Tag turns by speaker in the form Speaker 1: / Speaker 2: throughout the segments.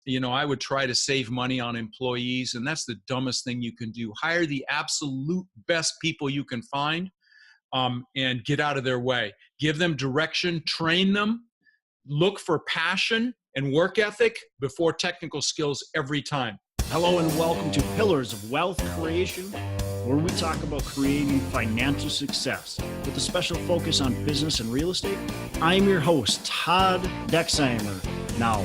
Speaker 1: I would try to save money on employees, and that's the dumbest thing you can do. Hire the absolute best people you can find, and get out of their way. Give them direction, train them, look for passion and work ethic before technical skills every time.
Speaker 2: Hello and welcome to Pillars of Wealth Creation, where we talk about creating financial success with a special focus on business and real estate. I'm your host, Todd Dexheimer. Now,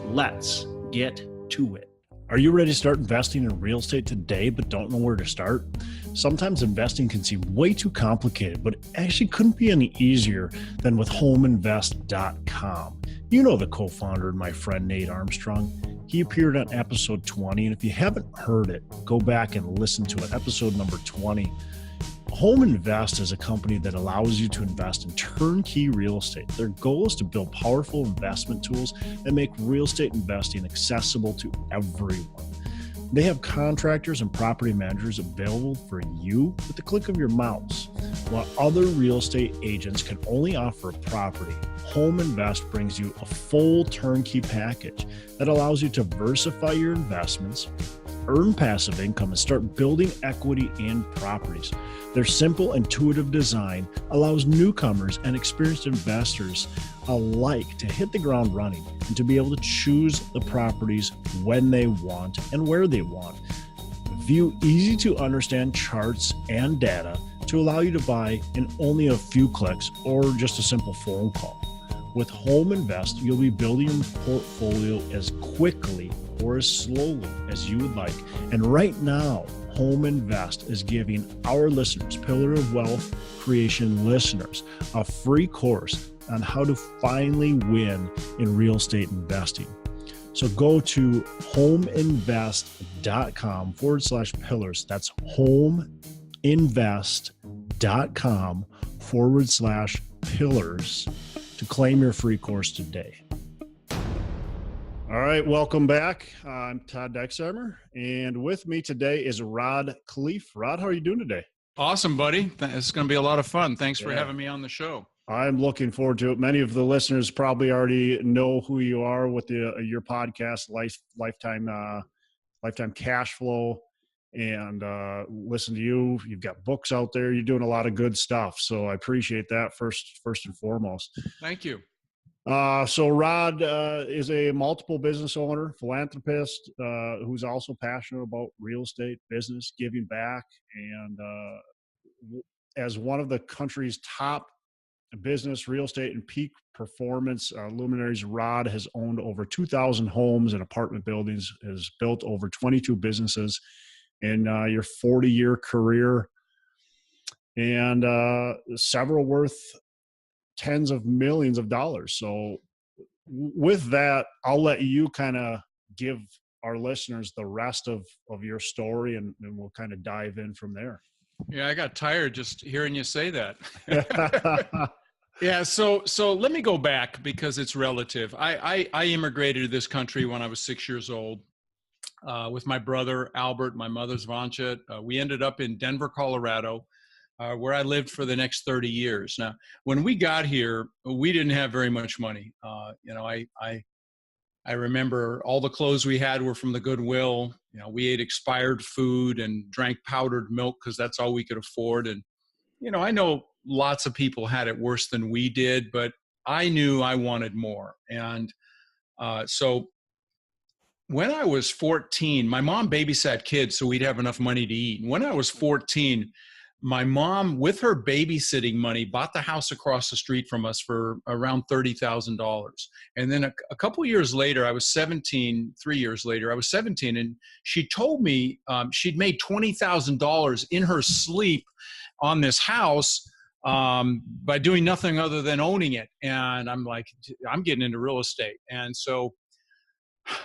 Speaker 2: let's get to it. Are you ready to start investing in real estate today but don't know where to start? Sometimes investing can seem way too complicated, but it actually couldn't be any easier than with homeinvest.com. You know the co-founder and my friend Nate Armstrong. He appeared on episode 20, and if you haven't heard it, go back and listen to it, episode number 20. Home Invest is a company that allows you to invest in turnkey real estate. Their goal is to build powerful investment tools that make real estate investing accessible to everyone. They have contractors and property managers available for you with the click of your mouse. While other real estate agents can only offer a property, Home Invest brings you a full turnkey package that allows you to diversify your investments, earn passive income, and start building equity in properties. Their simple, intuitive design allows newcomers and experienced investors alike to hit the ground running and to be able to choose the properties when they want and where they want. View easy to understand charts and data to allow you to buy in only a few clicks or just a simple phone call. With Home Invest, you'll be building your portfolio as quickly or as slowly as you would like. And right now, Home Invest is giving our listeners, Pillar of Wealth Creation listeners, a free course on how to finally win in real estate investing. So go to homeinvest.com/pillars. That's homeinvest.com/pillars to claim your free course today. All right, welcome back. I'm Todd Dexheimer, and with me today is Rod Khleif. Rod, how are you doing today?
Speaker 1: Awesome, buddy. It's going to be a lot of fun. Thanks for having me on the show.
Speaker 2: I'm looking forward to it. Many of the listeners probably already know who you are with your podcast, Lifetime Cash Flow, and listen to you. You've got books out there. You're doing a lot of good stuff. So I appreciate that first and foremost.
Speaker 1: Thank you.
Speaker 2: So Rod is a multiple business owner, philanthropist, who's also passionate about real estate, business, giving back. And as one of the country's top business, real estate, and peak performance luminaries, Rod has owned over 2,000 homes and apartment buildings, has built over 22 businesses in your 40-year career, and several worth tens of millions of dollars. So with that, I'll let you kind of give our listeners the rest of your story, and we'll kind of dive in from there.
Speaker 1: Yeah, I got tired just hearing you say that. Yeah, so let me go back because it's relative. I immigrated to this country when I was 6 years old with my brother, Albert, my mother's Vancha. We ended up in Denver, Colorado, where I lived for the next 30 years. Now, when we got here, we didn't have very much money. I remember all the clothes we had were from the Goodwill. We ate expired food and drank powdered milk because that's all we could afford. And, I know lots of people had it worse than we did, but I knew I wanted more. And so when I was 14, my mom babysat kids so we'd have enough money to eat. And when I was 14, my mom, with her babysitting money, bought the house across the street from us for around $30,000. And then a couple years later, I was 17, 3 years later, I was 17, and she told me she'd made $20,000 in her sleep on this house by doing nothing other than owning it. And I'm like, I'm getting into real estate. And so,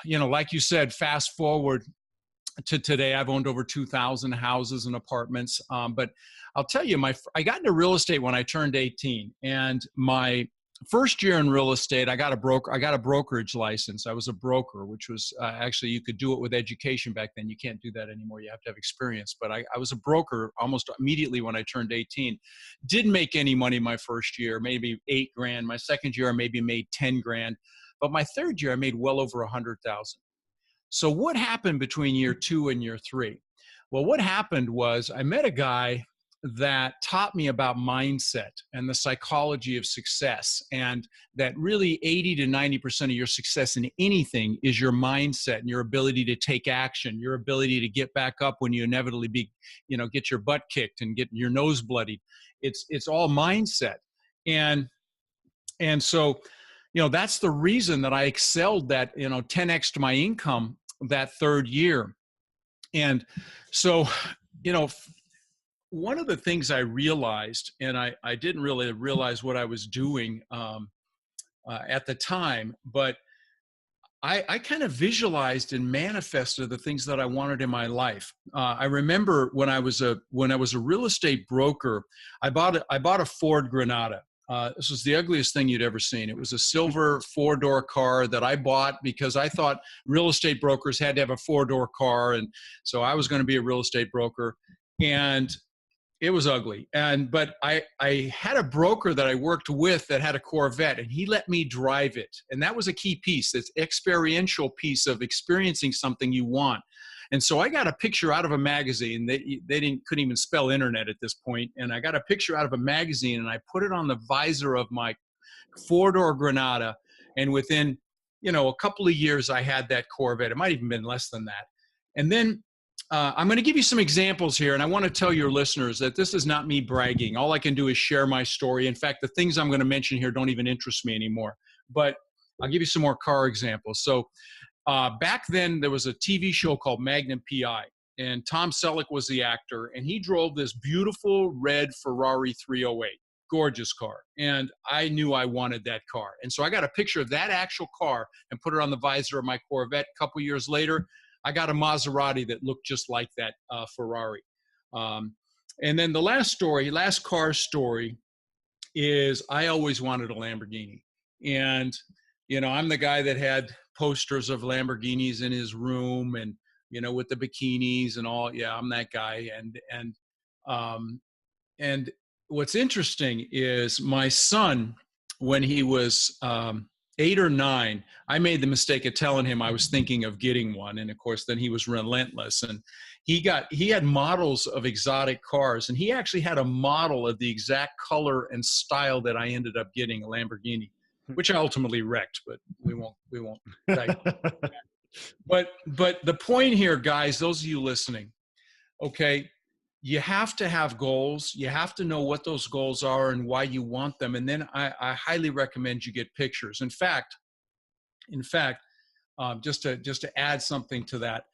Speaker 1: like you said, fast forward to today, I've owned over 2,000 houses and apartments. But I'll tell you, I got into real estate when I turned 18, and my first year in real estate, I got a brokerage license. I was a broker, which was actually, you could do it with education back then. You can't do that anymore. You have to have experience. But I was a broker almost immediately when I turned 18. Didn't make any money my first year, maybe $8,000. My second year, I maybe made $10,000. But my third year, I made well over $100,000. So what happened between year 2 and year 3? Well, what happened was I met a guy that taught me about mindset and the psychology of success, and that really 80 to 90% of your success in anything is your mindset and your ability to take action, your ability to get back up when you inevitably get your butt kicked and get your nose bloodied. It's all mindset. And so, that's the reason that I excelled that, 10x to my income that third year. And so, one of the things I realized, and I didn't really realize what I was doing at the time, but I kind of visualized and manifested the things that I wanted in my life. I remember when I was a real estate broker, I bought a Ford Granada. This was the ugliest thing you'd ever seen. It was a silver 4-door car that I bought because I thought real estate brokers had to have a 4-door car. And so I was going to be a real estate broker, and it was ugly. But I had a broker that I worked with that had a Corvette, and he let me drive it. And that was a key piece. This experiential piece of experiencing something you want. And so I got a picture out of a magazine. They couldn't even spell internet at this point. And I got a picture out of a magazine, and I put it on the visor of my 4-door Granada. And within, a couple of years, I had that Corvette. It might even been less than that. And then I'm going to give you some examples here. And I want to tell your listeners that this is not me bragging. All I can do is share my story. In fact, the things I'm going to mention here don't even interest me anymore. But I'll give you some more car examples. So back then, there was a TV show called Magnum PI, and Tom Selleck was the actor, and he drove this beautiful red Ferrari 308, gorgeous car, and I knew I wanted that car. And so I got a picture of that actual car and put it on the visor of my Corvette. A couple years later, I got a Maserati that looked just like that Ferrari. And then the last car story is I always wanted a Lamborghini. And, I'm the guy that had posters of Lamborghinis in his room and, with the bikinis and all. Yeah, I'm that guy. And what's interesting is my son, when he was 8 or 9, I made the mistake of telling him I was thinking of getting one. And of course, then he was relentless. And he had models of exotic cars. And he actually had a model of the exact color and style that I ended up getting, a Lamborghini, which I ultimately wrecked, but we won't. But the point here, guys, those of you listening, okay, you have to have goals. You have to know what those goals are and why you want them. And then I highly recommend you get pictures. In fact, just to add something to that,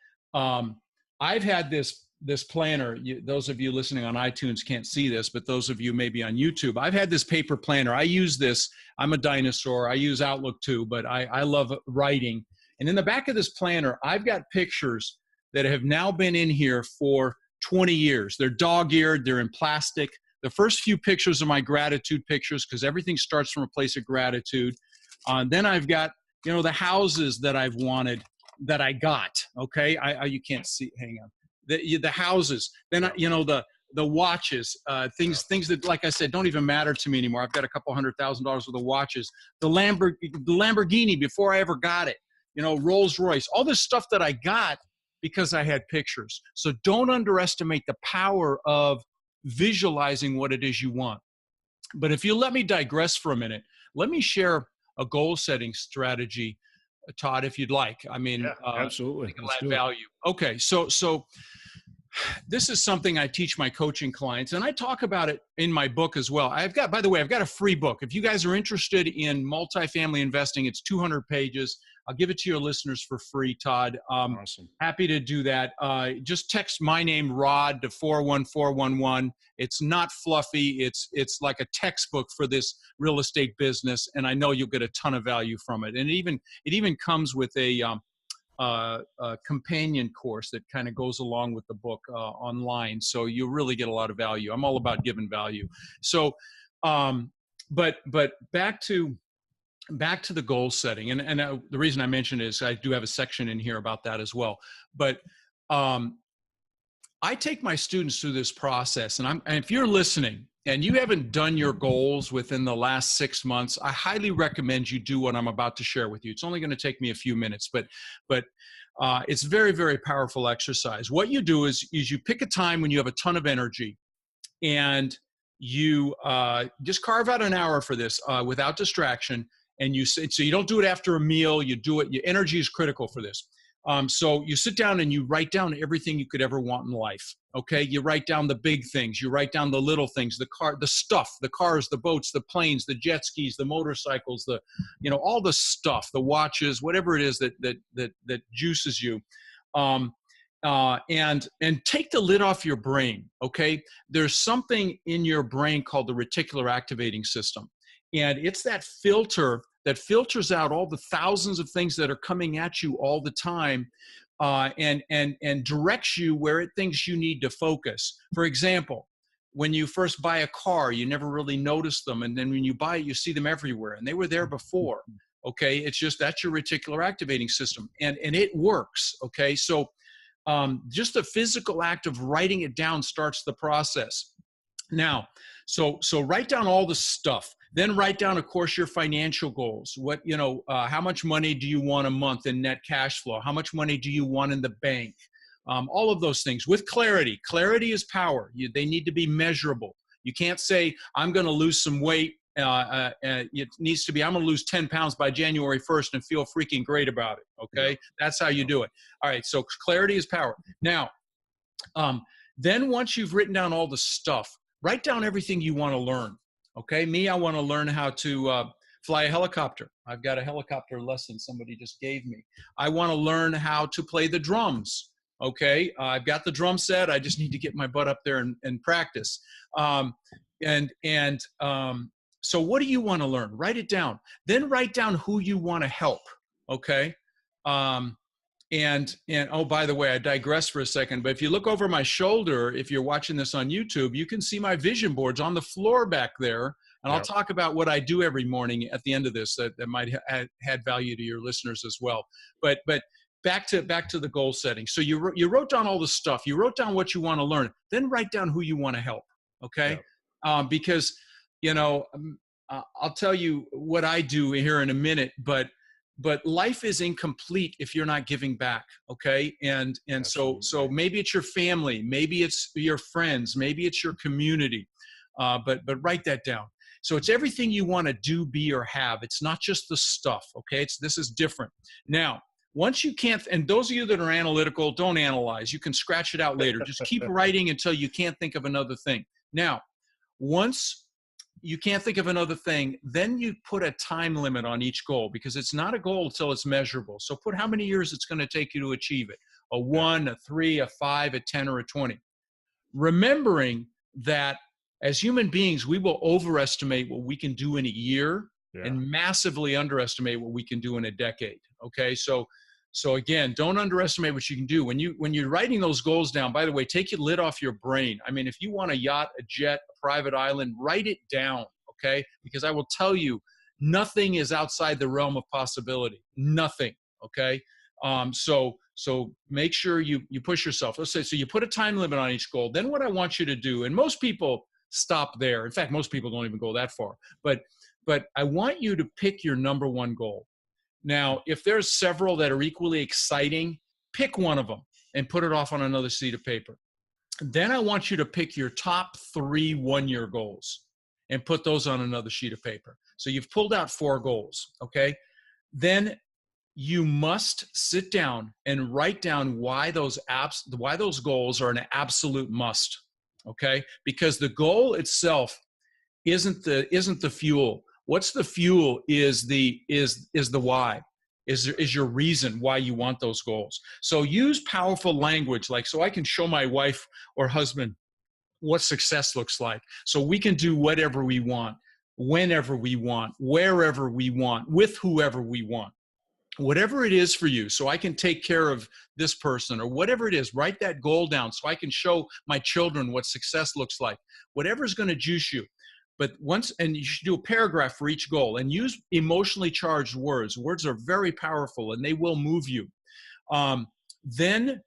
Speaker 1: I've had this planner. Those of you listening on iTunes can't see this, but those of you maybe on YouTube, I've had this paper planner. I use this. I'm a dinosaur. I use Outlook too, but I love writing. And in the back of this planner, I've got pictures that have now been in here for 20 years. They're dog-eared. They're in plastic. The first few pictures are my gratitude pictures because everything starts from a place of gratitude. Then I've got, the houses that I've wanted that I got. Okay. You can't see, hang on. The houses, then, the watches, things that, like I said, don't even matter to me anymore. I've got a couple $100,000 worth of watches, the Lamborghini before I ever got it, Rolls Royce, all this stuff that I got because I had pictures. So don't underestimate the power of visualizing what it is you want. But if you let me digress for a minute, let me share a goal setting strategy, Todd, if you'd like. I mean,
Speaker 2: yeah, absolutely.
Speaker 1: It'll add value. Okay. So this is something I teach my coaching clients, and I talk about it in my book as well. By the way, I've got a free book. If you guys are interested in multifamily investing, it's 200 pages. I'll give it to your listeners for free, Todd.
Speaker 2: Awesome.
Speaker 1: Happy to do that. Just text my name, Rod, to 41411. It's not fluffy. It's like a textbook for this real estate business, and I know you'll get a ton of value from it. And it even comes with a companion course that kind of goes along with the book online. So you really get a lot of value. I'm all about giving value. So, but back to the goal setting. And the reason I mentioned it is I do have a section in here about that as well. But I take my students through this process, and if you're listening and you haven't done your goals within the last 6 months, I highly recommend you do what I'm about to share with you. It's only going to take me a few minutes, but It's very, very powerful exercise. What you do is you pick a time when you have a ton of energy, and you just carve out an hour for this without distraction. And so you don't do it after a meal. You do it. Your energy is critical for this. So you sit down and you write down everything you could ever want in life. Okay, you write down the big things. You write down the little things, the stuff, the cars, the boats, the planes, the jet skis, the motorcycles, all the stuff, the watches, whatever it is that juices you. And take the lid off your brain. Okay, there's something in your brain called the reticular activating system, and it's that filter that filters out all the thousands of things that are coming at you all the time, and directs you where it thinks you need to focus. For example, when you first buy a car, you never really notice them, and then when you buy it, you see them everywhere, and they were there before. Okay, it's just that's your reticular activating system, and it works. Okay, so just the physical act of writing it down starts the process. Now, so write down all the stuff. Then write down, of course, your financial goals. How much money do you want a month in net cash flow? How much money do you want in the bank? All of those things with clarity. Clarity is power. They need to be measurable. You can't say, I'm going to lose some weight. It needs to be, I'm going to lose 10 pounds by January 1st and feel freaking great about it. Okay. Yeah. That's how you do it. All right. So clarity is power. Now, then once you've written down all the stuff, write down everything you want to learn. Okay. Me, I want to learn how to fly a helicopter. I've got a helicopter lesson somebody just gave me. I want to learn how to play the drums. Okay. I've got the drum set. I just need to get my butt up there and practice. So what do you want to learn? Write it down. Then write down who you want to help. Okay. And oh, by the way, I digress for a second, but if you look over my shoulder, if you're watching this on YouTube, you can see my vision boards on the floor back there. And I'll talk about what I do every morning at the end of this that might add value to your listeners as well. But back to the goal setting. So you wrote down all the stuff. You wrote down what you want to learn. Then write down who you want to help. Okay. Because, I'll tell you what I do here in a minute, but life is incomplete if you're not giving back. Okay. And so maybe it's your family, maybe it's your friends, maybe it's your community. But write that down. So it's everything you want to do, be, or have. It's not just the stuff. Okay. This is different. Now, once you can't, and those of you that are analytical, don't analyze. You can scratch it out later. Just keep writing until you can't think of another thing. Now, once you can't think of another thing, then you put a time limit on each goal, because it's not a goal until it's measurable. So put how many years it's going to take you to achieve it. A 1, a 3, a 5, a 10, or a 20. Remembering that as human beings, we will overestimate what we can do in a year and massively underestimate what we can do in a decade. Okay. So again, don't underestimate what you can do. When you're writing those goals down, by the way, take your lid off your brain. I mean, if you want a yacht, a jet, a private island, write it down. Okay. Because I will tell you, nothing is outside the realm of possibility. Nothing. Okay. So make sure you push yourself. Let's say, so you put a time limit on each goal. Then what I want you to do, and most people stop there. In fact, most people don't even go that far, but I want you to pick your number one goal. Now, if there's several that are equally exciting, pick one of them and put it off on another sheet of paper. Then I want you to pick your top 3 one-year goals and put those on another sheet of paper. So you've pulled out 4 goals, okay? Then you must sit down and write down why those goals are an absolute must, okay? Because the goal itself isn't the fuel. What's the fuel is the why, is your reason why you want those goals. So use powerful language, like, so I can show my wife or husband what success looks like. So we can do whatever we want, whenever we want, wherever we want, with whoever we want, whatever it is for you. So I can take care of this person or whatever it is, write that goal down so I can show my children what success looks like, whatever is going to juice you. But and you should do a paragraph for each goal and use emotionally charged words. Words are very powerful and they will move you. Then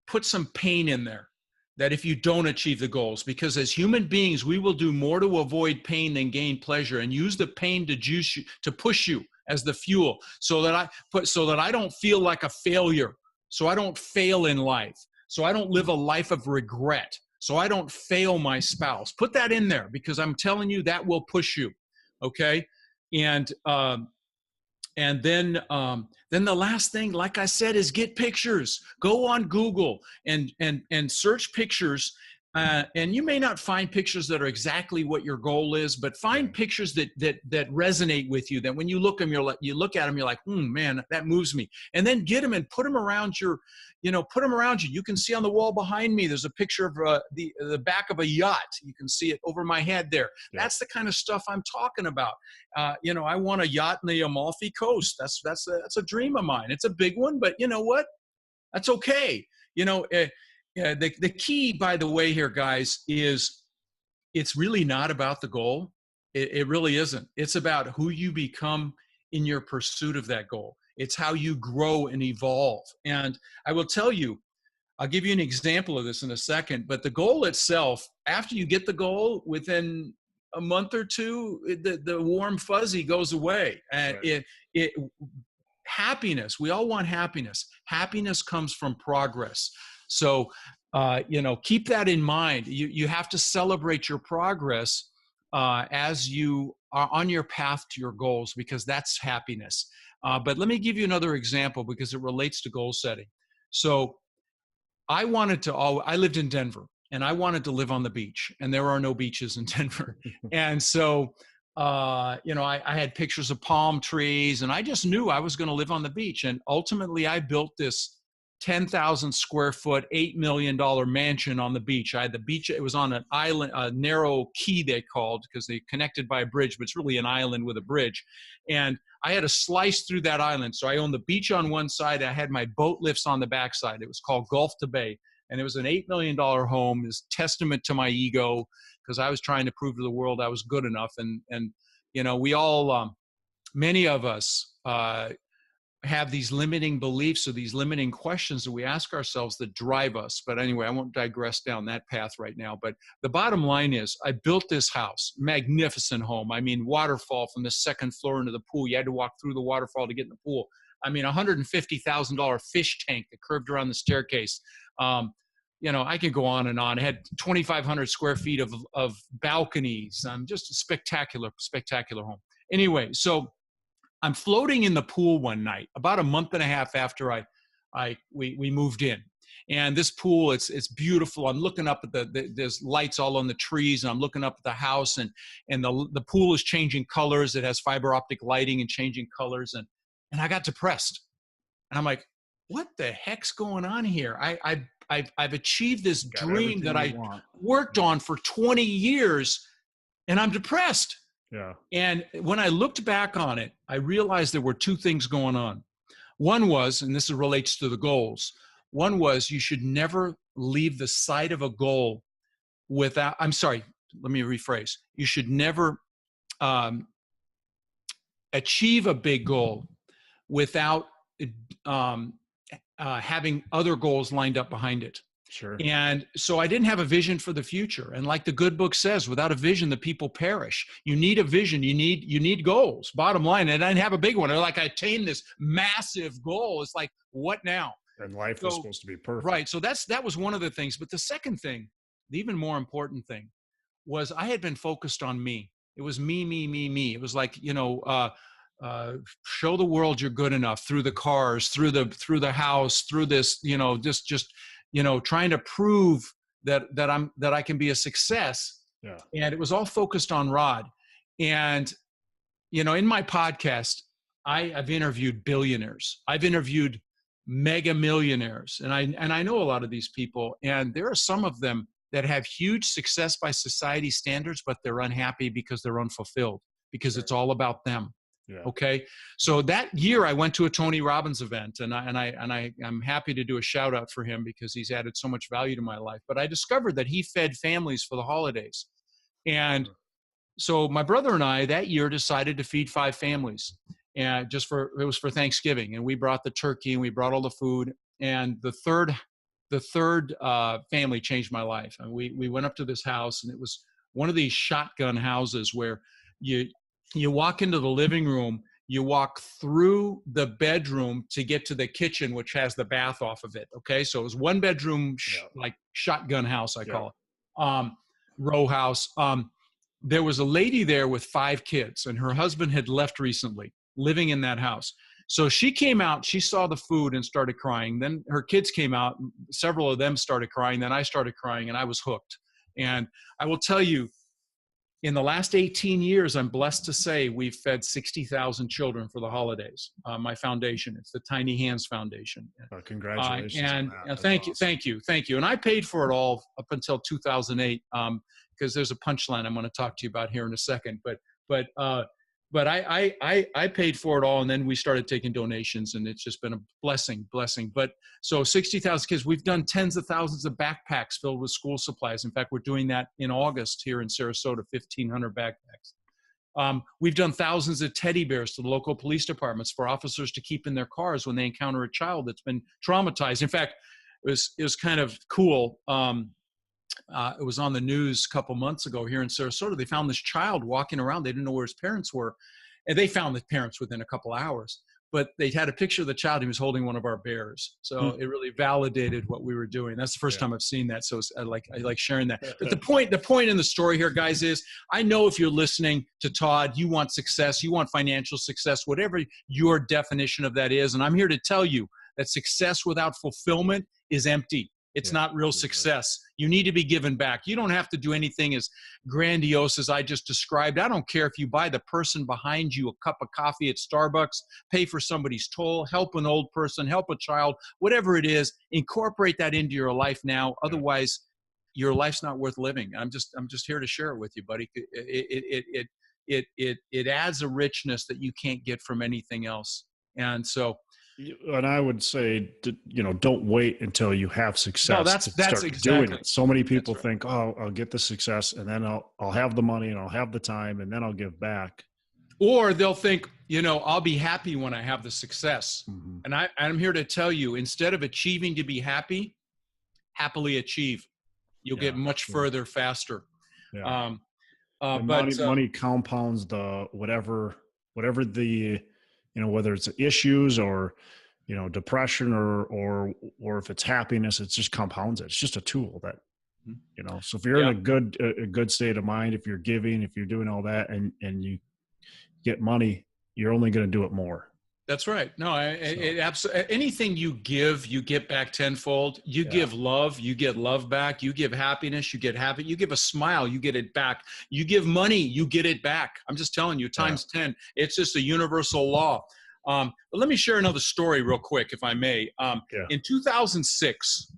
Speaker 1: put some pain in there, that if you don't achieve the goals, because as human beings, we will do more to avoid pain than gain pleasure, and use the pain to juice you, to push you as the fuel, so that I don't feel like a failure, so I don't fail in life, so I don't live a life of regret, so I don't fail my spouse. Put that in there, because I'm telling you that will push you. Okay. And then the last thing, like I said, is get pictures. Go on Google and search pictures. And you may not find pictures that are exactly what your goal is, but find pictures that resonate with you. That when you look them, you look at them, you're like, man, that moves me. And then get them and put them around put them around you. You can see on the wall behind me, there's a picture of the back of a yacht. You can see it over my head there. Yeah. That's the kind of stuff I'm talking about. I want a yacht in the Amalfi Coast. That's a dream of mine. It's a big one, but you know what? That's okay. The key, by the way, here, guys, is it's really not about the goal. It really isn't. It's about who you become in your pursuit of that goal. It's how you grow and evolve. And I will tell you, I'll give you an example of this in a second, but the goal itself, after you get the goal, within a month or two, the warm fuzzy goes away. And right. Happiness, we all want happiness. Happiness comes from progress. So, keep that in mind. You have to celebrate your progress as you are on your path to your goals, because that's happiness. But let me give you another example, because it relates to goal setting. So I lived in Denver, and I wanted to live on the beach, and there are no beaches in Denver. And so, I had pictures of palm trees, and I just knew I was going to live on the beach. And ultimately I built this 10,000 square foot, $8 million mansion on the beach. I had the beach. It was on an island, a narrow key they called, because they connected by a bridge, but it's really an island with a bridge. And I had to slice through that island. So I owned the beach on one side. I had my boat lifts on the backside. It was called Gulf to Bay. And it was an $8 million home. It was testament to my ego, because I was trying to prove to the world I was good enough. And we all, many of us, have these limiting beliefs or these limiting questions that we ask ourselves that drive us. But anyway, I won't digress down that path right now. But the bottom line is, I built this house, magnificent home. I mean, waterfall from the second floor into the pool. You had to walk through the waterfall to get in the pool. I mean, $150,000 fish tank that curved around the staircase. I could go on and on. It had 2,500 square feet of balconies. Just a spectacular home. Anyway, so I'm floating in the pool one night, about a month and a half after we moved in. And this pool, it's beautiful. I'm looking up at there's lights all on the trees, and I'm looking up at the house, and the pool is changing colors. It has fiber optic lighting and changing colors. And I got depressed. And I'm like, what the heck's going on here? I've achieved this dream that I worked on for 20 years, and I'm depressed. Yeah. And when I looked back on it, I realized there were two things going on. One was, and this relates to the goals, one was you should never leave the sight of a goal without, let me rephrase. You should never achieve a big goal without having other goals lined up behind it. Sure. And so I didn't have a vision for the future. And like the good book says, without a vision, the people perish. You need a vision. You need goals. Bottom line. And I didn't have a big one. I attained this massive goal. It's like, what now?
Speaker 2: And life was supposed to be perfect.
Speaker 1: Right. So that was one of the things. But the second thing, the even more important thing, was I had been focused on me. It was me. It was like, show the world you're good enough through the cars, through the house, through this, just trying to prove that I can be a success. Yeah. And it was all focused on Rod. And, in my podcast, I've interviewed billionaires. I've interviewed mega millionaires. And I know a lot of these people, and there are some of them that have huge success by society standards, but they're unhappy because they're unfulfilled, because It's all about them. Yeah. Okay. So that year I went to a Tony Robbins event, and I'm happy to do a shout out for him, because he's added so much value to my life. But I discovered that he fed families for the holidays. And so my brother and I that year decided to feed 5 families, and it was for Thanksgiving. And we brought the turkey, and we brought all the food. And the third family changed my life. And we went up to this house, and it was one of these shotgun houses where you walk into the living room, you walk through the bedroom to get to the kitchen, which has the bath off of it. Okay. So it was one bedroom, like shotgun house, I call it, row house. There was a lady there with 5 kids, and her husband had left recently, living in that house. So she came out, she saw the food and started crying. Then her kids came out, several of them started crying. Then I started crying, and I was hooked. And I will tell you, in the last 18 years, I'm blessed to say we've fed 60,000 children for the holidays. My foundation, it's the Tiny Hands Foundation.
Speaker 2: Congratulations on that.
Speaker 1: Thank you. And I paid for it all up until 2008, because there's a punchline I'm going to talk to you about here in a second. But I paid for it all, and then we started taking donations, and it's just been a blessing. But so 60,000 kids, we've done tens of thousands of backpacks filled with school supplies. In fact, we're doing that in August here in Sarasota, 1,500 backpacks. We've done thousands of teddy bears to the local police departments for officers to keep in their cars when they encounter a child that's been traumatized. In fact, it was kind of cool. It was on the news a couple months ago here in Sarasota. They found this child walking around. They didn't know where his parents were. And they found the parents within a couple hours. But they had a picture of the child. He was holding one of our bears. So it really validated what we were doing. That's the first time I've seen that. So I like sharing that. But the point in the story here, guys, is I know if you're listening to Todd, you want success, you want financial success, whatever your definition of that is. And I'm here to tell you that success without fulfillment is empty. It's not real success. You need to be given back. You don't have to do anything as grandiose as I just described. I don't care if you buy the person behind you a cup of coffee at Starbucks, pay for somebody's toll, help an old person, help a child, whatever it is, incorporate that into your life now. Otherwise, your life's not worth living. I'm just here to share it with you, buddy. It adds a richness that you can't get from anything else. And so,
Speaker 2: and I would say, don't wait until you have success.
Speaker 1: No, that's exactly
Speaker 2: doing it. So many people think, oh, I'll get the success, and then I'll have the money and I'll have the time, and then I'll give back.
Speaker 1: Or they'll think, I'll be happy when I have the success. Mm-hmm. And I'm here to tell you, instead of achieving to be happy, happily achieve. You'll get much further faster.
Speaker 2: Yeah. Money compounds the whatever the whether it's issues or depression or if it's happiness, it just compounds it. It's just a tool that so if you're in a good state of mind, if you're giving, if you're doing all that and you get money, you're only going to do it more.
Speaker 1: That's right. No, anything you give, you get back tenfold. You give love, you get love back. You give happiness, you get happy. You give a smile, you get it back. You give money, you get it back. I'm just telling you, times 10. It's just a universal law. But let me share another story real quick, if I may. In 2006,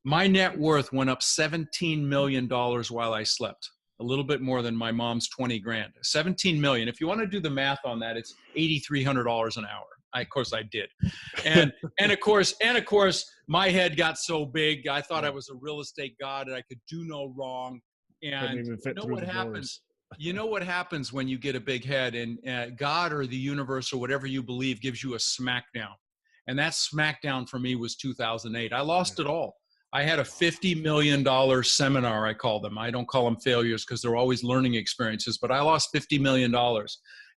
Speaker 1: my net worth went up $17 million while I slept. A little bit more than my mom's 20 grand, 17 million. If you want to do the math on that, it's $8,300 an hour. Of course I did. And of course, my head got so big. I thought I was a real estate god and I could do no wrong. And you know what happens? You know what happens when you get a big head, and God or the universe or whatever you believe gives you a smackdown. And that smackdown for me was 2008. I lost it all. I had a $50 million seminar, I call them. I don't call them failures because they're always learning experiences, but I lost $50 million.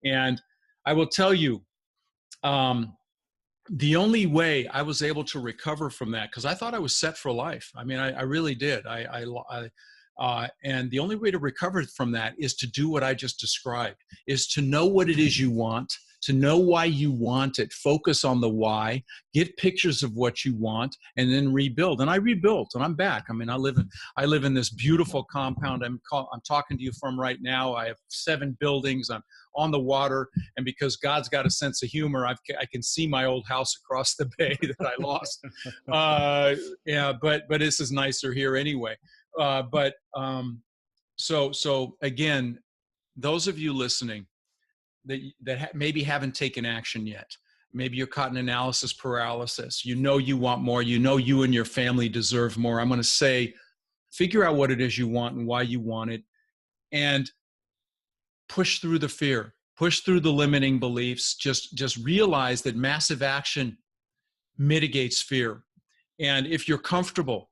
Speaker 1: And I will tell you, the only way I was able to recover from that, because I thought I was set for life. I mean, I really did. And the only way to recover from that is to do what I just described, is to know what it is you want, to know why you want it, focus on the why, get pictures of what you want, and then rebuild. And I rebuilt, and I'm back. I mean, I live in this beautiful compound I'm talking to you from right now. I have 7 buildings. I'm on the water, and because God's got a sense of humor, I can see my old house across the bay that I lost. But this is nicer here anyway. So again, those of you listening that maybe haven't taken action yet, maybe you're caught in analysis paralysis, you want more, you and your family deserve more. I'm going to say, figure out what it is you want and why you want it, and push through the fear, push through the limiting beliefs. Just realize that massive action mitigates fear. And if you're comfortable,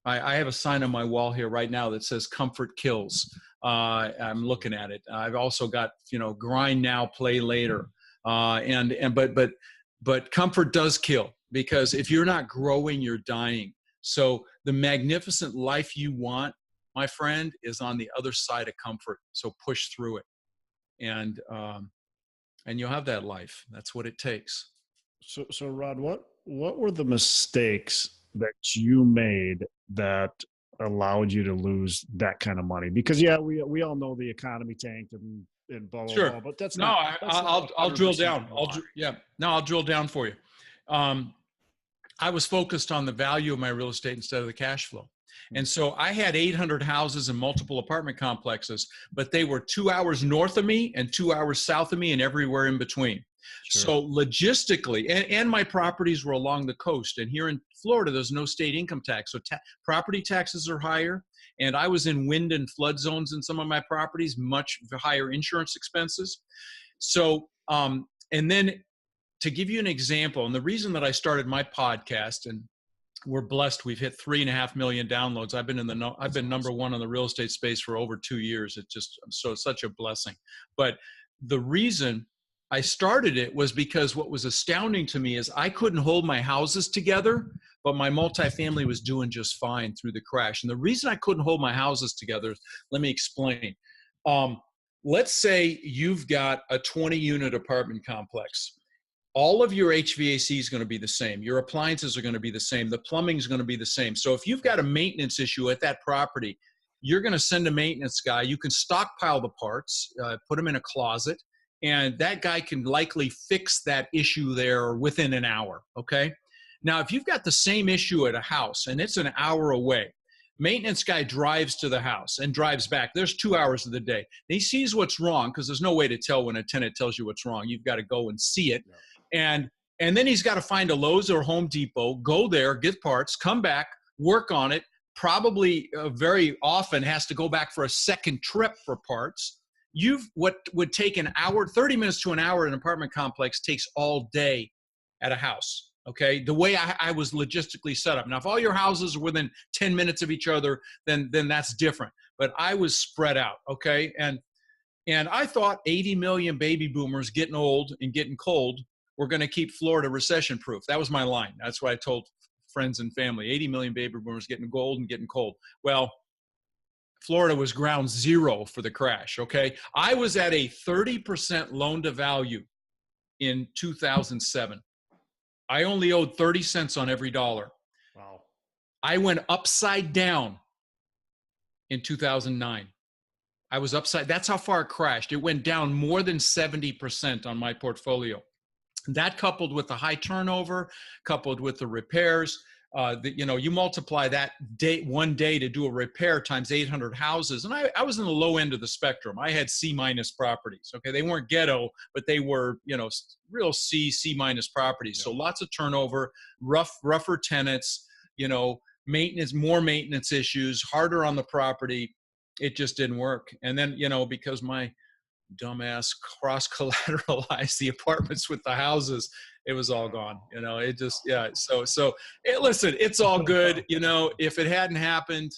Speaker 1: I have a sign on my wall here right now that says comfort kills. I'm looking at it. I've also got, grind now, play later. But comfort does kill, because if you're not growing, you're dying. So the magnificent life you want, my friend, is on the other side of comfort. So push through it, and you'll have that life. That's what it takes.
Speaker 2: So Rod, what were the mistakes that you made that allowed you to lose that kind of money? Because we all know the economy tanked and blah blah
Speaker 1: Sure.
Speaker 2: blah, but that's
Speaker 1: No,
Speaker 2: not.
Speaker 1: I'll drill down.
Speaker 2: Why.
Speaker 1: I'll drill down for you. I was focused on the value of my real estate instead of the cash flow. And so I had 800 houses and multiple apartment complexes, but they were 2 hours north of me and 2 hours south of me and everywhere in between. Sure. So logistically, and my properties were along the coast. And here in Florida, there's no state income tax. So property taxes are higher. And I was in wind and flood zones in some of my properties, much higher insurance expenses. So, and then to give you an example, and the reason that I started my podcast, and we're blessed, we've hit 3.5 million downloads. I've been number one in the real estate space for over 2 years. It's such a blessing. But the reason I started it was because what was astounding to me is I couldn't hold my houses together, but my multifamily was doing just fine through the crash. And the reason I couldn't hold my houses together, let me explain. Let's say you've got a 20-unit apartment complex. All of your HVAC is going to be the same. Your appliances are going to be the same. The plumbing is going to be the same. So if you've got a maintenance issue at that property, you're going to send a maintenance guy. You can stockpile the parts, put them in a closet, and that guy can likely fix that issue there within an hour, okay? Now, if you've got the same issue at a house and it's an hour away, maintenance guy drives to the house and drives back. There's 2 hours of the day. He sees what's wrong, because there's no way to tell when a tenant tells you what's wrong. You've got to go and see it. Yeah. And then he's got to find a Lowe's or Home Depot, go there, get parts, come back, work on it, probably very often has to go back for a second trip for parts. What would take an hour, 30 minutes to an hour in an apartment complex takes all day at a house. Okay, the way I was logistically set up. Now, if all your houses are within 10 minutes of each other, then that's different. But I was spread out, okay? And I thought 80 million baby boomers getting old and getting cold were going to keep Florida recession-proof. That was my line. That's what I told friends and family. 80 million baby boomers getting old and getting cold. Well, Florida was ground zero for the crash, okay? I was at a 30% loan to value in 2007. I only owed 30 cents on every dollar.
Speaker 2: Wow.
Speaker 1: I went upside down in 2009. I was upside. That's how far it crashed. It went down more than 70% on my portfolio. That, coupled with the high turnover, coupled with the repairs, you multiply that one day to do a repair times 800 houses. And I was in the low end of the spectrum. I had C- properties. Okay. They weren't ghetto, but they were, real C- properties. Yeah. So lots of turnover, rougher tenants, maintenance, more maintenance issues, harder on the property. It just didn't work. And then, because my dumbass cross-collateralized the apartments with the houses, it was all gone. It just, yeah. So listen, it's all good. If it hadn't happened,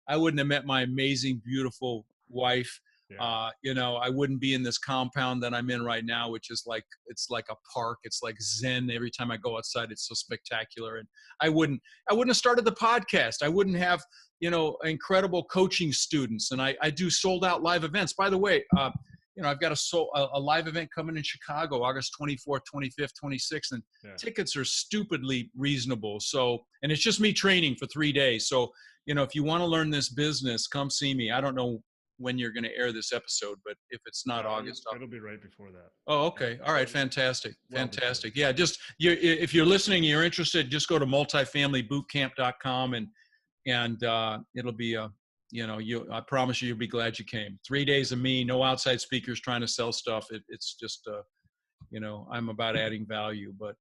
Speaker 1: I wouldn't have met my amazing, beautiful wife. Yeah. I wouldn't be in this compound that I'm in right now, which is it's like a park. It's like Zen. Every time I go outside, it's so spectacular. And I wouldn't have started the podcast. I wouldn't have, incredible coaching students. And I do sold out live events. By the way, I've got a live event coming in Chicago, August 24th, 25th, 26th, and tickets are stupidly reasonable. So, and it's just me training for 3 days. So, if you want to learn this business, come see me. I don't know when you're going to air this episode, but if it's not August,
Speaker 2: it'll be right before that.
Speaker 1: Oh, okay. All right. Fantastic. Fantastic. Yeah. If you're listening, you're interested, just go to multifamilybootcamp.com and it'll be I promise you'll be glad you came. 3 days of me, no outside speakers trying to sell stuff. It's just, I'm about adding value. But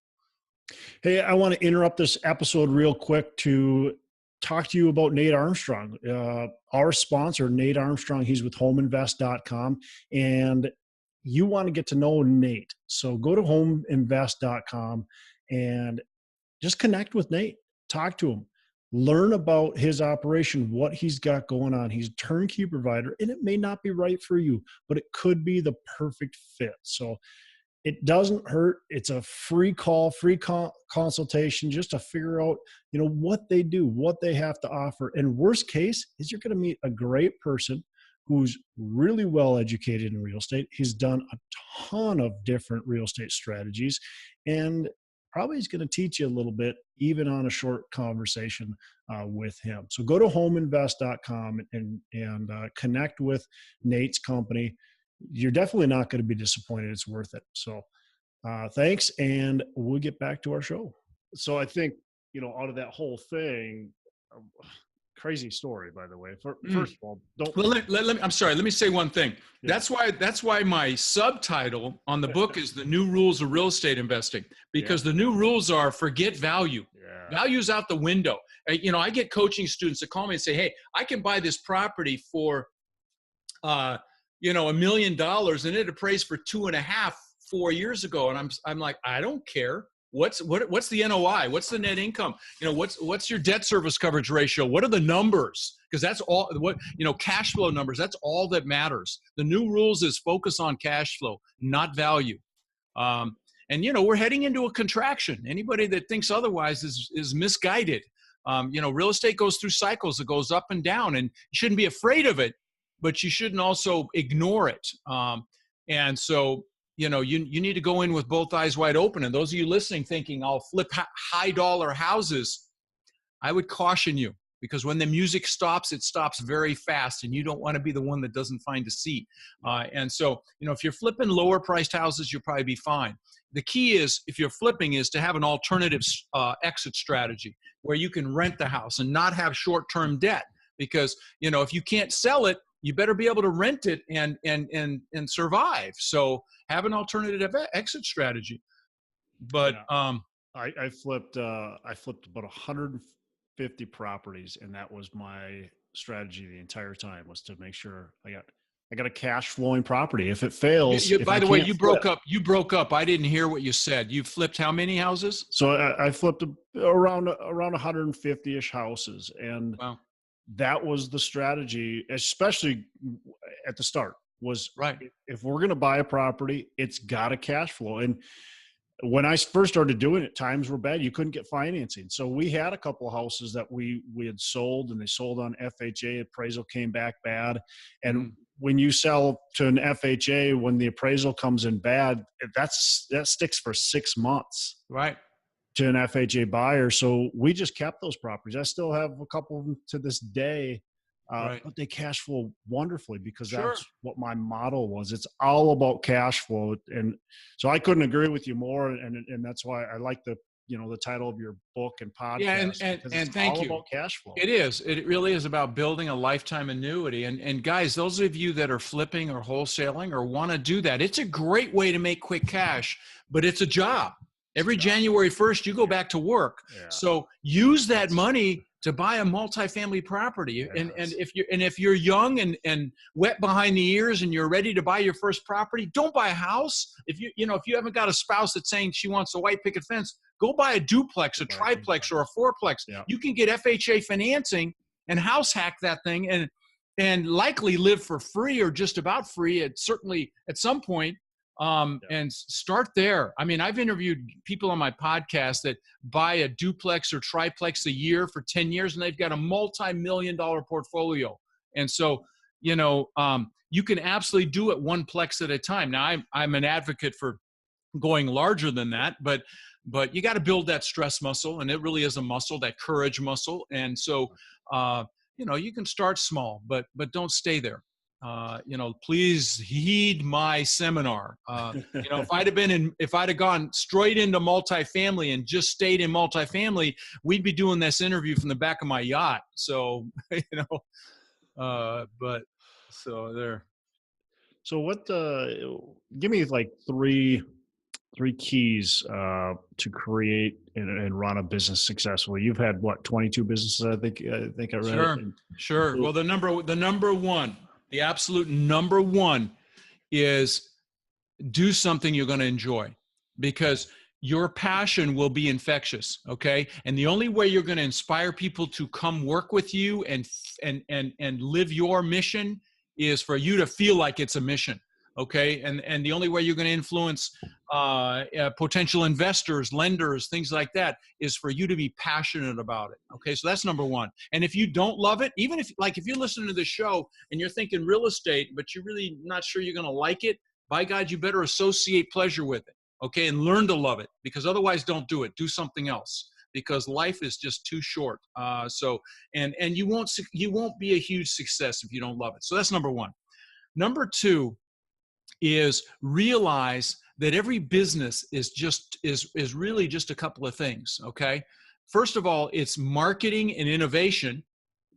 Speaker 2: hey, I want to interrupt this episode real quick to talk to you about Nate Armstrong, our sponsor, Nate Armstrong. He's with homeinvest.com, and you want to get to know Nate. So go to homeinvest.com and just connect with Nate, talk to him. Learn about his operation, what he's got going on. He's a turnkey provider, and it may not be right for you, but it could be the perfect fit. So it doesn't hurt. It's a free call, consultation, just to figure out, what they do, what they have to offer. And worst case is you're going to meet a great person who's really well educated in real estate. He's done a ton of different real estate strategies, and probably is going to teach you a little bit, even on a short conversation with him. So go to homeinvest.com and connect with Nate's company. You're definitely not going to be disappointed. It's worth it. So thanks, and we'll get back to our show. So I think, out of that whole thing, crazy story, by the way. First of all, don't.
Speaker 1: Well, I'm sorry. Let me say one thing. Yeah. That's why my subtitle on the book is "The New Rules of Real Estate Investing," because the new rules are forget value. Yeah. Value's out the window. I get coaching students that call me and say, "Hey, I can buy this property for, $1 million, and it appraised for 2.5 4 years ago," and I'm like, I don't care. What's the NOI? What's the net income? What's your debt service coverage ratio? What are the numbers? Because that's all cash flow numbers. That's all that matters. The new rules is focus on cash flow, not value. And we're heading into a contraction. Anybody that thinks otherwise is misguided. Real estate goes through cycles. It goes up and down, and you shouldn't be afraid of it, but you shouldn't also ignore it. And so, you need to go in with both eyes wide open. And those of you listening thinking, I'll flip high dollar houses, I would caution you, because when the music stops, it stops very fast, and you don't want to be the one that doesn't find a seat. And so, if you're flipping lower priced houses, you'll probably be fine. The key is, if you're flipping, is to have an alternative exit strategy where you can rent the house and not have short-term debt. Because, if you can't sell it, you better be able to rent it and survive. So have an alternative exit strategy. But
Speaker 2: I flipped about 150 properties, and that was my strategy the entire time, was to make sure I got a cash flowing property. If it fails,
Speaker 1: by the way, you broke up. I didn't hear what you said. You flipped how many houses?
Speaker 2: So I flipped around 150-ish houses, and
Speaker 1: wow.
Speaker 2: That was the strategy, especially at the start, was
Speaker 1: right.
Speaker 2: If we're going to buy a property, it's got a cash flow. And when I first started doing it, times were bad. You couldn't get financing. So we had a couple of houses that we had sold, and they sold on FHA. Appraisal came back bad. And when you sell to an FHA, when the appraisal comes in bad, that sticks for 6 months.
Speaker 1: Right.
Speaker 2: To an FHA buyer. So we just kept those properties. I still have a couple of them to this day, but they cash flow wonderfully, because that's what my model was. It's all about cash flow. And so I couldn't agree with you more. And that's why I like the title of your book and podcast.
Speaker 1: Yeah, and thank you.
Speaker 2: About cash flow.
Speaker 1: It is. It really is about building a lifetime annuity. And guys, those of you that are flipping or wholesaling or want to do that, it's a great way to make quick cash, but it's a job. Every January 1st, you go back to work. Yeah. So use that money to buy a multifamily property. Yes. And if you're young and wet behind the ears and you're ready to buy your first property, don't buy a house. If you haven't got a spouse that's saying she wants a white picket fence, go buy a duplex, a triplex, or a fourplex. Yeah. You can get FHA financing and house hack that thing and likely live for free or just about free at some point. And start there. I mean, I've interviewed people on my podcast that buy a duplex or triplex a year for 10 years, and they've got a multi-million-dollar portfolio. And so, you can absolutely do it one plex at a time. Now, I'm an advocate for going larger than that, but you got to build that stress muscle, and it really is a muscle, that courage muscle. And so, you can start small, but don't stay there. Please heed my seminar. If I'd have gone straight into multifamily and just stayed in multifamily, we'd be doing this interview from the back of my yacht. So, so there.
Speaker 2: So what, give me like three keys, to create and run a business successfully. You've had 22 businesses, I think I read.
Speaker 1: Sure. Well, the number one, the absolute number one is do something you're going to enjoy, because your passion will be infectious. Okay. And the only way you're going to inspire people to come work with you and live your mission is for you to feel like it's a mission. Okay. And the only way you're going to influence potential investors, lenders, things like that is for you to be passionate about it. Okay. So that's number one. And if you don't love it, even if you're listening to this show and you're thinking real estate, but you're really not sure you're going to like it, by God, you better associate pleasure with it. Okay. And learn to love it, because otherwise don't do it. Do something else, because life is just too short. And you won't be a huge success if you don't love it. So that's number one. Number two is realize that every business is really just a couple of things. Okay. First of all, it's marketing and innovation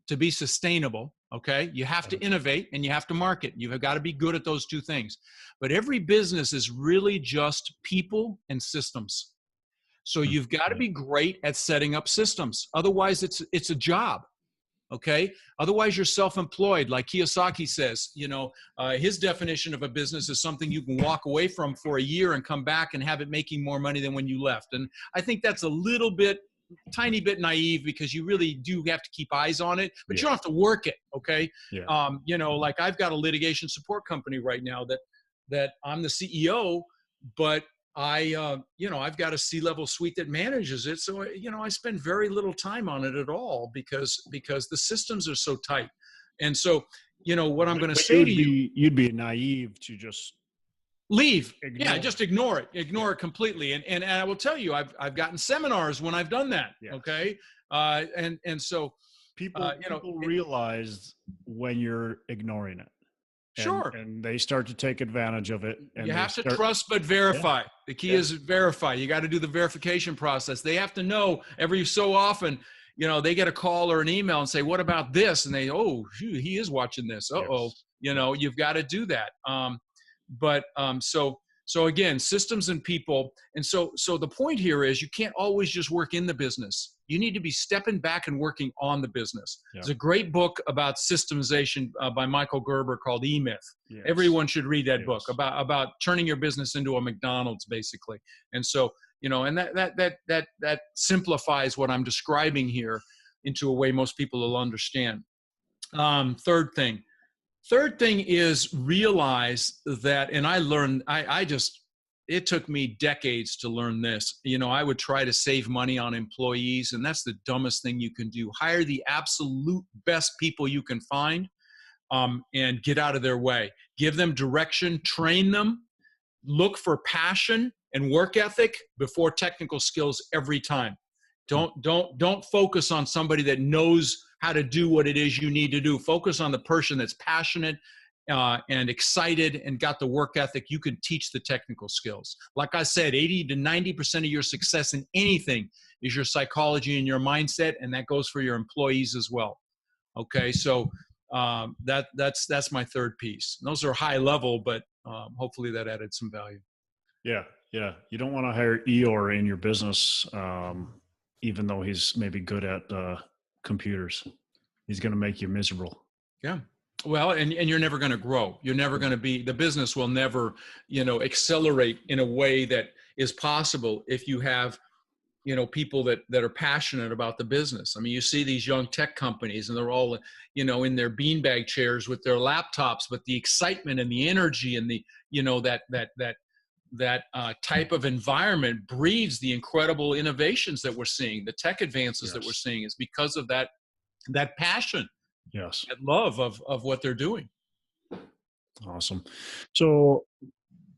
Speaker 1: to be sustainable. Okay. You have to innovate and you have to market. You've got to be good at those two things. But every business is really just people and systems. So you've got to be great at setting up systems. Otherwise, it's a job. Okay. Otherwise, you're self-employed. Like Kiyosaki says, his definition of a business is something you can walk away from for a year and come back and have it making more money than when you left. And I think that's a tiny bit naive, because you really do have to keep eyes on it, but you don't have to work it. Okay.
Speaker 2: Yeah.
Speaker 1: Like I've got a litigation support company right now that I'm the CEO, but I've got a C-level suite that manages it. So, I spend very little time on it at all because the systems are so tight. And so, what I'm going to say to you,
Speaker 2: you'd be naive to just
Speaker 1: leave.
Speaker 2: Ignore.
Speaker 1: Yeah. Just ignore it it completely. And I will tell you, I've gotten seminars when I've done that.
Speaker 2: Yes.
Speaker 1: Okay. So
Speaker 2: people realize when you're ignoring it.
Speaker 1: Sure.
Speaker 2: And they start to take advantage of it. And
Speaker 1: you have to trust but verify.
Speaker 2: Yeah.
Speaker 1: The key is verify. You got to do the verification process. They have to know every so often, they get a call or an email and say, what about this? And they, he is watching this.
Speaker 2: Yes.
Speaker 1: You've got to do that. So again, systems and people. And so the point here is you can't always just work in the business. You need to be stepping back and working on the business. Yeah. There's a great book about systemization by Michael Gerber called E-Myth. Yes. Everyone should read that book about turning your business into a McDonald's, basically. And so, and that simplifies what I'm describing here into a way most people will understand. Third thing is realize that, and I learned, it took me decades to learn this. I would try to save money on employees, and that's the dumbest thing you can do. Hire the absolute best people you can find, and get out of their way. Give them direction, train them, look for passion and work ethic before technical skills every time. Don't focus on somebody that knows how to do what it is you need to do. Focus on the person that's passionate and excited and got the work ethic. You can teach the technical skills. Like I said, 80 to 90% of your success in anything is your psychology and your mindset, and that goes for your employees as well. Okay, so that's my third piece. And those are high level, but hopefully that added some value.
Speaker 2: Yeah. You don't want to hire Eeyore in your business, even though he's maybe good at computers. He's going to make you miserable.
Speaker 1: Yeah. Well, and you're never going to grow. You're never going to be, the business will never, accelerate in a way that is possible if you have, people that are passionate about the business. I mean, you see these young tech companies and they're all, in their beanbag chairs with their laptops, but the excitement and the energy and the, that type of environment breeds the incredible innovations that we're seeing. The tech advances that we're seeing is because of that passion, that love of what they're doing.
Speaker 2: Awesome. So,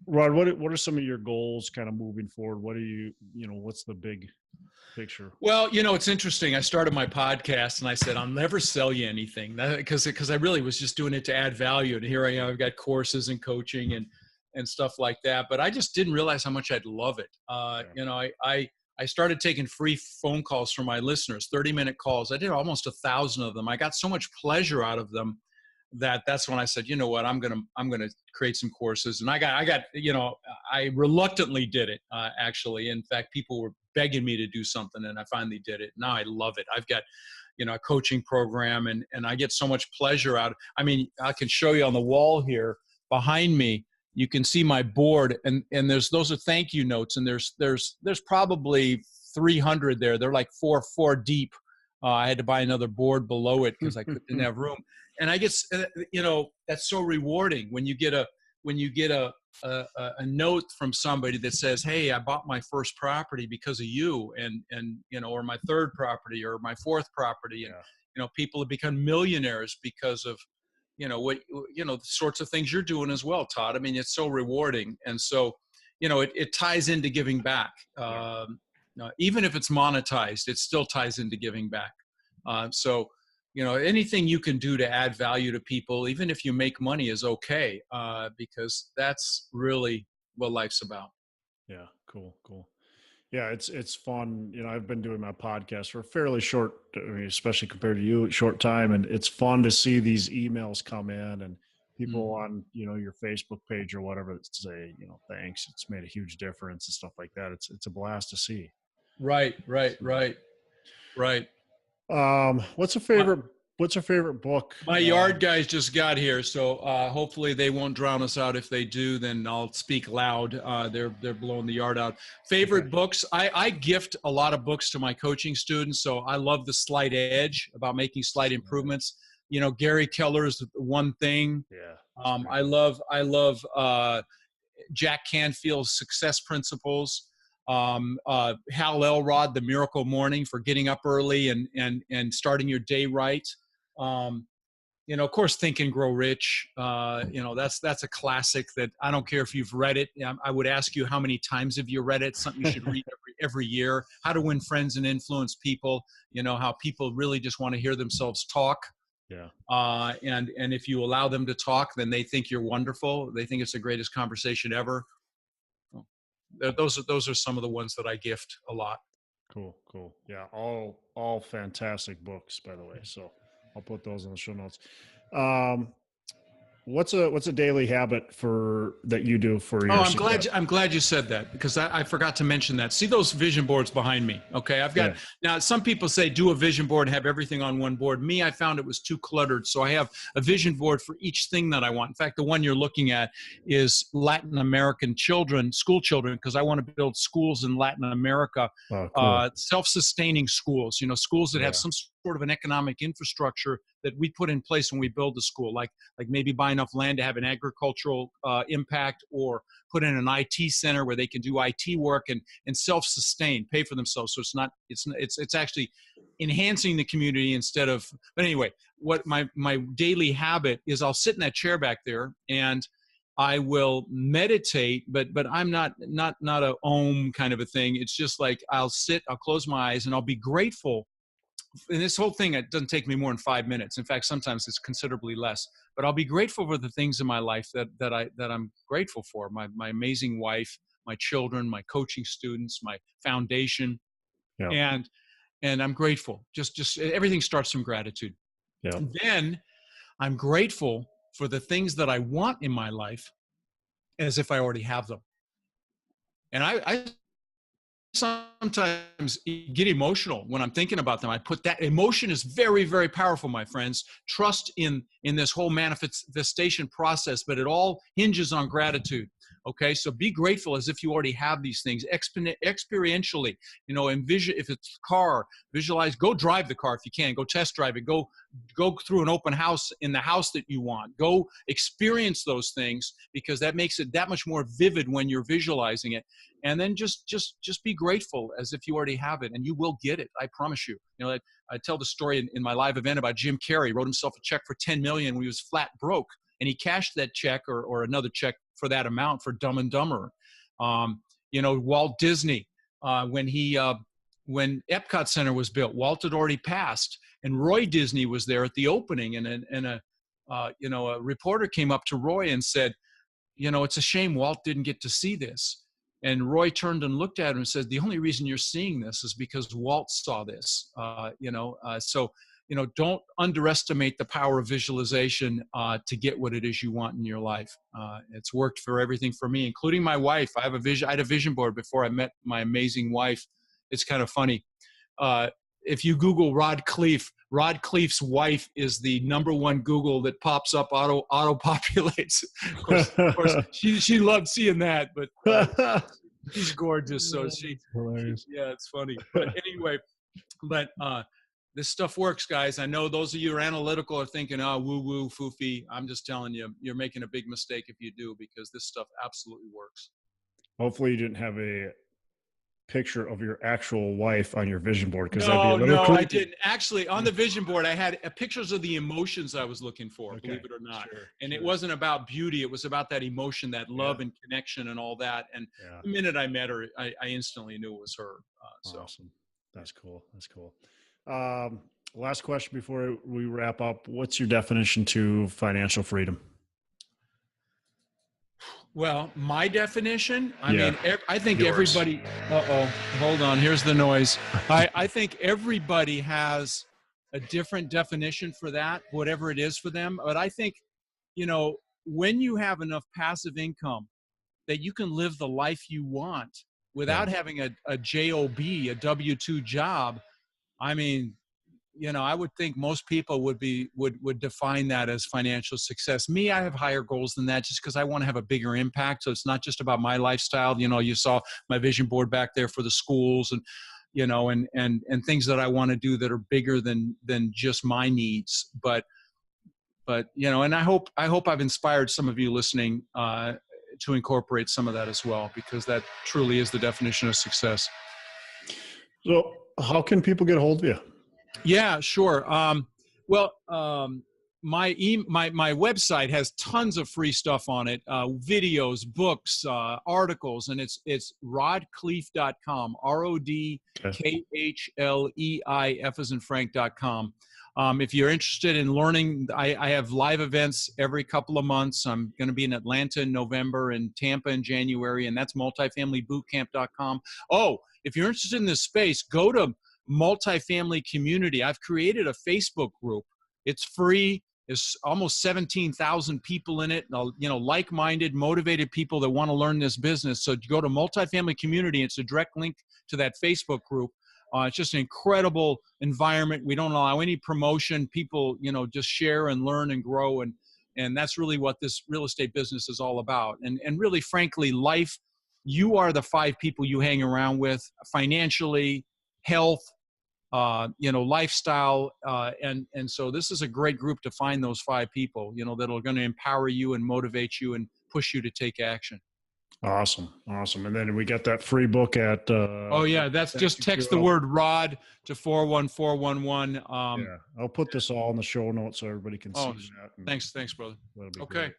Speaker 2: Rod, what are some of your goals kind of moving forward? What are what's the big picture?
Speaker 1: Well, it's interesting. I started my podcast and I said, I'll never sell you anything, because I really was just doing it to add value. And here I am, I've got courses and coaching and stuff like that, but I just didn't realize how much I'd love it. I started taking free phone calls from my listeners, 30-minute calls. I did almost 1,000 of them. I got so much pleasure out of them that's when I said, you know what, I'm going to create some courses. And I reluctantly did it, actually. In fact, people were begging me to do something and I finally did it. Now I love it. I've got, a coaching program and I get so much pleasure out of it. I mean, I can show you on the wall here behind me. You can see my board and those are thank you notes. And there's probably 300 there. They're like four deep. I had to buy another board below it because I didn't have room. And I guess, that's so rewarding when you get when you get a note from somebody that says, hey, I bought my first property because of you, and or my third property or my fourth property, and people have become millionaires because of the sorts of things you're doing as well, Todd. I mean, it's so rewarding, and so it ties into giving back. Even if it's monetized, it still ties into giving back. So anything you can do to add value to people, even if you make money, is okay, because that's really what life's about.
Speaker 2: Yeah, cool. Yeah, it's fun. I've been doing my podcast for a fairly short, especially compared to you, short time, and it's fun to see these emails come in and people on your Facebook page or whatever that say thanks, it's made a huge difference and stuff like that. It's a blast to see.
Speaker 1: Right.
Speaker 2: What's a favorite book?
Speaker 1: My yard guys just got here, so hopefully they won't drown us out. If they do, then I'll speak loud. They're blowing the yard out. Favorite books? I gift a lot of books to my coaching students, so I love The Slight Edge, about making slight improvements. Gary Keller's One Thing.
Speaker 2: Yeah.
Speaker 1: I love Jack Canfield's Success Principles. Hal Elrod, The Miracle Morning, for getting up early and starting your day right. Of course, Think and Grow Rich. That's a classic that I don't care if you've read it. I would ask you, how many times have you read it? It's something you should read every year. How to Win Friends and Influence People. How people really just want to hear themselves talk.
Speaker 2: Yeah.
Speaker 1: And if you allow them to talk, then they think you're wonderful. They think it's the greatest conversation ever. Those are some of the ones that I gift a lot.
Speaker 2: Cool. Yeah, all fantastic books, by the way. So I'll put those in the show notes. What's a daily habit that you do for your success?
Speaker 1: I'm glad you said that, because I forgot to mention that. See those vision boards behind me? Okay, I've got now. Some people say do a vision board and have everything on one board. Me, I found it was too cluttered, so I have a vision board for each thing that I want. In fact, the one you're looking at is Latin American school children, because I want to build schools in Latin America, self-sustaining schools. Schools that have some sort of an economic infrastructure that we put in place when we build a school, like maybe buy enough land to have an agricultural impact, or put in an IT center where they can do IT work and self-sustain, pay for themselves. So it's actually enhancing the community instead of. But anyway, what my daily habit is, I'll sit in that chair back there and I will meditate, but I'm not a om kind of a thing. It's just like I'll close my eyes, and I'll be grateful. And this whole thing, it doesn't take me more than 5 minutes. In fact, sometimes it's considerably less. But I'll be grateful for the things in my life that I'm grateful for. My amazing wife, my children, my coaching students, my foundation, and I'm grateful. Just everything starts from gratitude. Yeah. And then I'm grateful for the things that I want in my life, as if I already have them. And I sometimes get emotional when I'm thinking about them. I put that emotion is very, very powerful, my friends. Trust in this whole manifestation process, but it all hinges on gratitude. Okay, so be grateful as if you already have these things experientially. Envision, if it's a car, visualize, go drive the car if you can, go test drive it, go through an open house in the house that you want, go experience those things, because that makes it that much more vivid when you're visualizing it. And then just be grateful as if you already have it, and you will get it. I promise you. I tell the story in my live event about Jim Carrey. Wrote himself a check for $10 million when he was flat broke, and he cashed that check or another check for that amount for Dumb and Dumber. Walt Disney, when Epcot Center was built, Walt had already passed, and Roy Disney was there at the opening, and a reporter came up to Roy and said, it's a shame Walt didn't get to see this. And Roy turned and looked at him and said, the only reason you're seeing this is because Walt saw this. So don't underestimate the power of visualization to get what it is you want in your life. It's worked for everything for me, including my wife. I had a vision board before I met my amazing wife. It's kind of funny. If you Google Rod Khleif, Rod Khleif's wife is the #1 Google that pops up, auto populates. Of course, she loved seeing that, but she's gorgeous. So it's funny. But anyway, this stuff works, guys. I know those of you who are analytical are thinking, oh, woo-woo, foofy. I'm just telling you, you're making a big mistake if you do, because this stuff absolutely works.
Speaker 2: Hopefully you didn't have a picture of your actual wife on your vision board, because that'd be a
Speaker 1: No,
Speaker 2: little
Speaker 1: no,
Speaker 2: creepy.
Speaker 1: I didn't. Actually, on the vision board, I had pictures of the emotions I was looking for,
Speaker 2: Okay,
Speaker 1: believe it or not.
Speaker 2: sure,
Speaker 1: And
Speaker 2: sure.
Speaker 1: it wasn't about beauty. It was about that emotion, that love
Speaker 2: Yeah.
Speaker 1: and connection and all that. And
Speaker 2: Yeah.
Speaker 1: the minute I met her, I instantly knew it was her.
Speaker 2: Awesome. That's cool. That's cool. Last question before we wrap up. What's your definition to financial freedom?
Speaker 1: Well, my definition, I
Speaker 2: Yeah,
Speaker 1: mean, I think
Speaker 2: yours.
Speaker 1: everybody, hold on, here's the noise. I think everybody has a different definition for that, whatever it is for them. But I think, you know, when you have enough passive income that you can live the life you want without having a job, a W-2 job, I mean, you know, I would think most people would define that as financial success. Me, I have higher goals than that, just because I want to have a bigger impact. So it's not just about my lifestyle. You know, you saw my vision board back there for the schools, and you know, and things that I want to do that are bigger than just my needs. But you know, and I hope I've inspired some of you listening to incorporate some of that as well, because that truly is the definition of success.
Speaker 2: So how can people get a hold of you?
Speaker 1: Yeah, sure. My website has tons of free stuff on it, videos, books, articles, and it's rodkhleif.com, RODKHLEIF as in Frank.com. If you're interested in learning, I have live events every couple of months. I'm going to be in Atlanta in November and Tampa in January, and that's multifamilybootcamp.com. Oh, if you're interested in this space, go to Multifamily Community. I've created a Facebook group. It's free. There's almost 17,000 people in it, you know, like-minded, motivated people that want to learn this business. So go to Multifamily Community. It's a direct link to that Facebook group. It's just an incredible environment. We don't allow any promotion. People, you know, just share and learn and grow. And that's really what this real estate business is all about. And really, frankly, life, you are the 5 people you hang around with financially, health, you know, lifestyle. And so this is a great group to find those 5 people, you know, that are going to empower you and motivate you and push you to take action.
Speaker 2: Awesome. And then we got that free book at
Speaker 1: oh yeah, that's just text the word Rod to 41411.
Speaker 2: Yeah, I'll put this all in the show notes so everybody can see that.
Speaker 1: Thanks, brother. Okay.
Speaker 2: Great.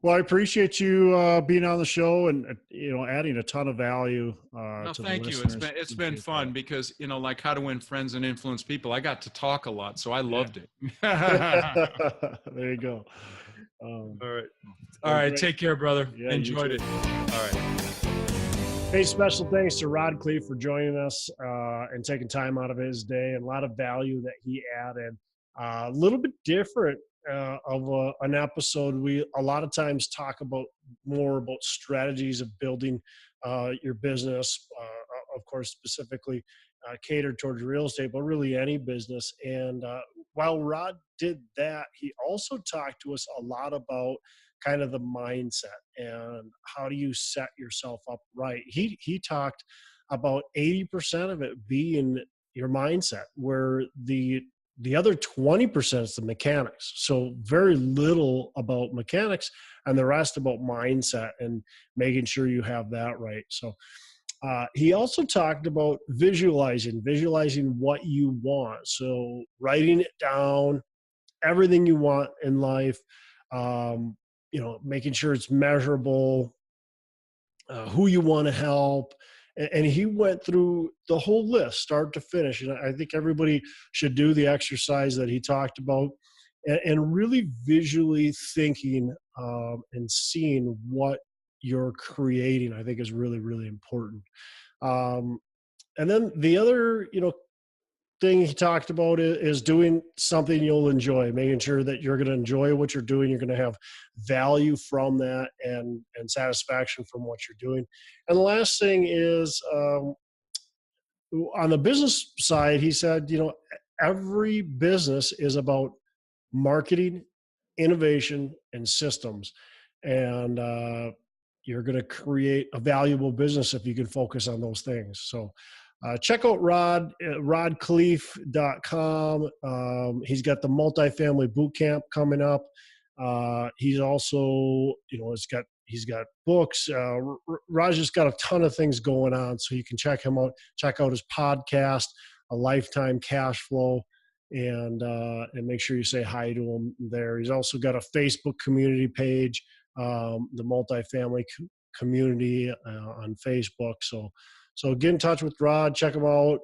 Speaker 2: Well, I appreciate you being on the show and you know, adding a ton of value.
Speaker 1: No,
Speaker 2: to
Speaker 1: thank
Speaker 2: the
Speaker 1: you.
Speaker 2: listeners.
Speaker 1: It's been fun because, you know, like How to Win Friends and Influence People, I got to talk a lot, so I loved it.
Speaker 2: There you go.
Speaker 1: All right. Take care, brother.
Speaker 2: Yeah,
Speaker 1: enjoyed it. All right.
Speaker 2: Hey, special thanks to Rod Khleif for joining us and taking time out of his day, and a lot of value that he added. A little bit different of an episode. We a lot of times talk about more about strategies of building your business, of course, specifically catered towards real estate, but really any business. And while Rod did that, he also talked to us a lot about kind of the mindset and how do you set yourself up right. He talked about 80% of it being your mindset, where the other 20% is the mechanics. So very little about mechanics and the rest about mindset and making sure you have that right. So he also talked about visualizing what you want. So writing it down, everything you want in life, you know, making sure it's measurable, who you want to help. And he went through the whole list, start to finish. And I think everybody should do the exercise that he talked about and really visually thinking and seeing what you're creating, I think is really, really important. And then the other, you know, thing he talked about is doing something you'll enjoy, making sure that you're going to enjoy what you're doing. You're going to have value from that and satisfaction from what you're doing. And the last thing is on the business side, he said, you know, every business is about marketing, innovation, and systems. And you're going to create a valuable business if you can focus on those things. So Check out Rod, rodkhleif.com. He's got the multifamily boot camp coming up. He's also, he's got books. Rod's just got a ton of things going on, so you can check him out. Check out his podcast, A Lifetime Cash Flow, and make sure you say hi to him there. He's also got a Facebook community page, the multifamily community on Facebook. So get in touch with Rod, check him out,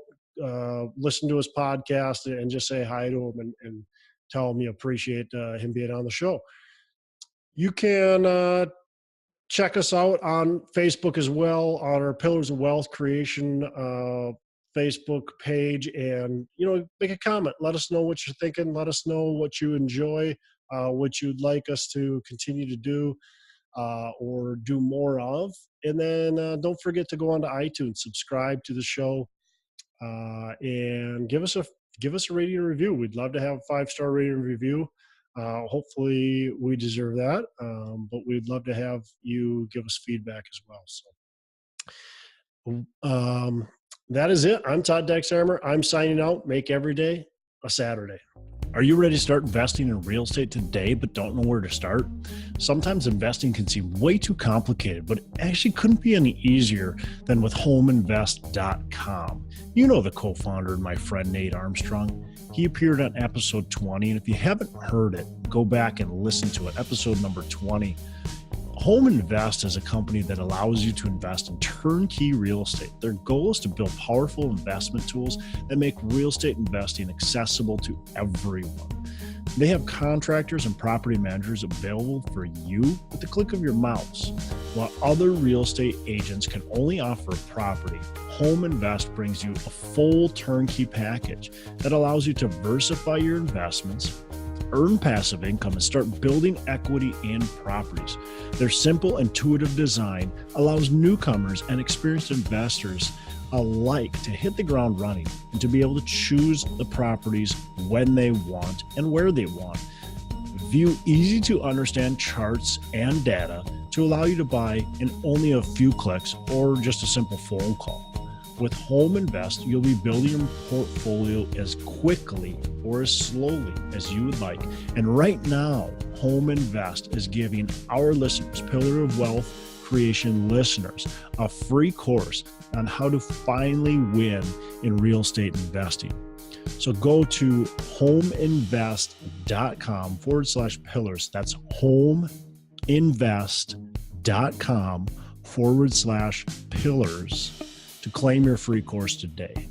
Speaker 2: listen to his podcast, and just say hi to him and tell him you appreciate him being on the show. You can check us out on Facebook as well, on our Pillars of Wealth Creation Facebook page, and make a comment. Let us know what you're thinking. Let us know what you enjoy, what you'd like us to continue to do or do more of. And then don't forget to go on to iTunes, subscribe to the show, and give us a rating and review. We'd love to have a 5-star rating and review. Hopefully we deserve that, but we'd love to have you give us feedback as well. So that is it. I'm Todd Dexarmer. I'm signing out. Make every day a Saturday. Are you ready to start investing in real estate today but don't know where to start? Sometimes investing can seem way too complicated, but it actually couldn't be any easier than with homeinvest.com. You know the co-founder and my friend Nate Armstrong. He appeared on episode 20, and if you haven't heard it, go back and listen to it, episode number 20. Home Invest is a company that allows you to invest in turnkey real estate. Their goal is to build powerful investment tools that make real estate investing accessible to everyone. They have contractors and property managers available for you with the click of your mouse. While other real estate agents can only offer a property, Home Invest brings you a full turnkey package that allows you to diversify your investments, earn passive income, and start building equity in properties. Their simple, intuitive design allows newcomers and experienced investors alike to hit the ground running and to be able to choose the properties when they want and where they want. View easy to understand charts and data to allow you to buy in only a few clicks or just a simple phone call. With Home Invest, you'll be building your portfolio as quickly or as slowly as you would like. And right now, Home Invest is giving our listeners, Pillar of Wealth Creation listeners, a free course on how to finally win in real estate investing. So go to homeinvest.com/pillars. That's homeinvest.com/pillars to claim your free course today.